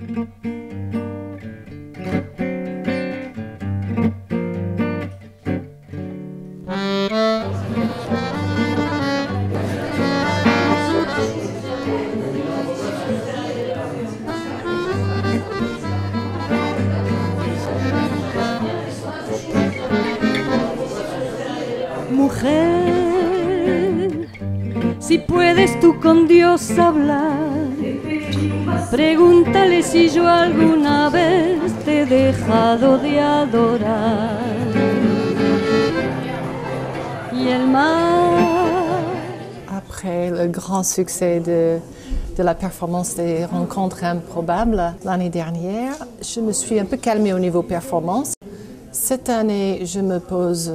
Mujer, si puedes tú con Dios hablar, pregúntale si yo alguna vez te he dejado de adorar. Y el mar. Après le grand succès de la performance des rencontres improbables l'année dernière, je me suis un peu calmée au niveau performance. Cette année, je me pose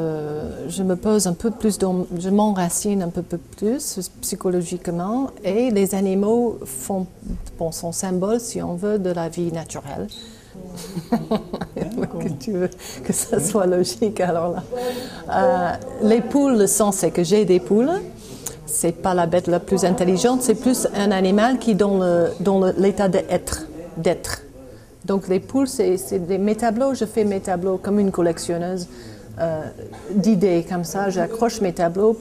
un peu plus, je m'enracine un peu plus psychologiquement, et les animaux sont symboles, si on veut, de la vie naturelle. Que tu veux que ça soit logique, alors là. Les poules, le sens, c'est que j'ai des poules. C'est pas la bête la plus intelligente, c'est plus un animal qui dans l'état d'être. Donc les poules, c'est mes tableaux, je fais mes tableaux comme une collectionneuse d'idées, comme ça, j'accroche mes tableaux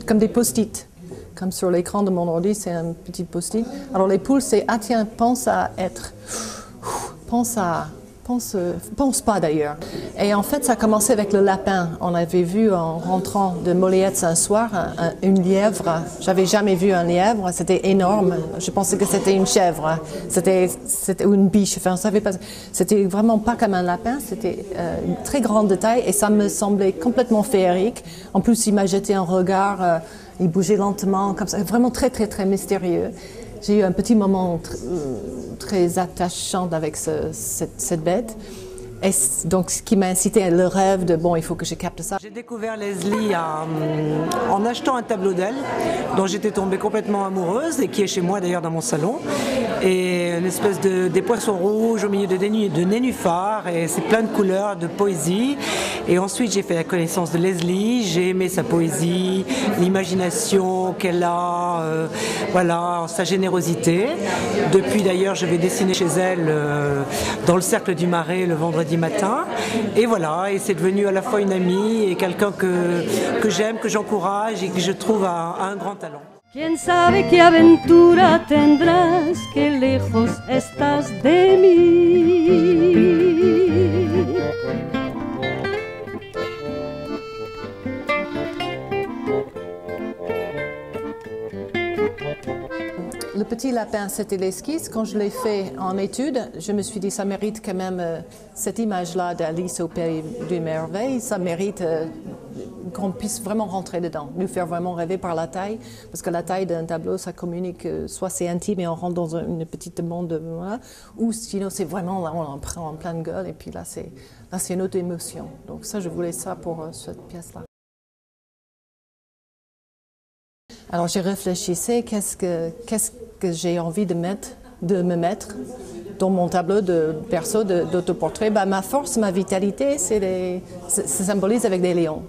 comme des post-it. Comme sur l'écran de mon ordi, c'est un petit post-it. Alors les poules, c'est ah tiens, pense à être, pense pas d'ailleurs. Et en fait, ça a commencé avec le lapin. On avait vu en rentrant de Moliette un soir une lièvre. J'avais jamais vu un lièvre, c'était énorme. Je pensais que c'était une chèvre, c'était une biche. Enfin, on savait pas. C'était vraiment pas comme un lapin. C'était une très grande taille et ça me semblait complètement féerique. En plus, il m'a jeté un regard. Il bougeait lentement, comme ça, vraiment très très très mystérieux. J'ai eu un petit moment très attachant avec cette bête. Et donc, ce qui m'a incité à le rêve de bon, il faut que je capte ça. J'ai découvert Leslie en achetant un tableau d'elle, dont j'étais tombée complètement amoureuse et qui est chez moi d'ailleurs dans mon salon. Et une espèce des poissons rouges au milieu de nénuphars, et c'est plein de couleurs, de poésie. Et ensuite, j'ai fait la connaissance de Leslie, j'ai aimé sa poésie, l'imagination qu'elle a, voilà, sa générosité. Depuis d'ailleurs, je vais dessiner chez elle dans le Cercle du Marais le vendredi matin, et voilà, et c'est devenu à la fois une amie et quelqu'un que j'aime, que j'encourage et que je trouve a un grand talent. Quién sabe qué aventura tendrás, que lejos estás de mí. Le petit lapin, c'était l'esquisse. Quand je l'ai fait en étude, je me suis dit, ça mérite quand même cette image-là d'Alice au Pays des Merveilles. Ça mérite qu'on puisse vraiment rentrer dedans, nous faire vraiment rêver par la taille. Parce que la taille d'un tableau, ça communique, soit c'est intime et on rentre dans une petite monde, voilà, ou sinon c'est vraiment, là, on en prend en pleine gueule et puis là, c'est une autre émotion. Donc ça, je voulais ça pour cette pièce-là. Alors j'ai réfléchi, qu'est-ce que j'ai envie de me mettre dans mon tableau de perso d'autoportrait. Ma force, ma vitalité, ça symbolise avec des lions.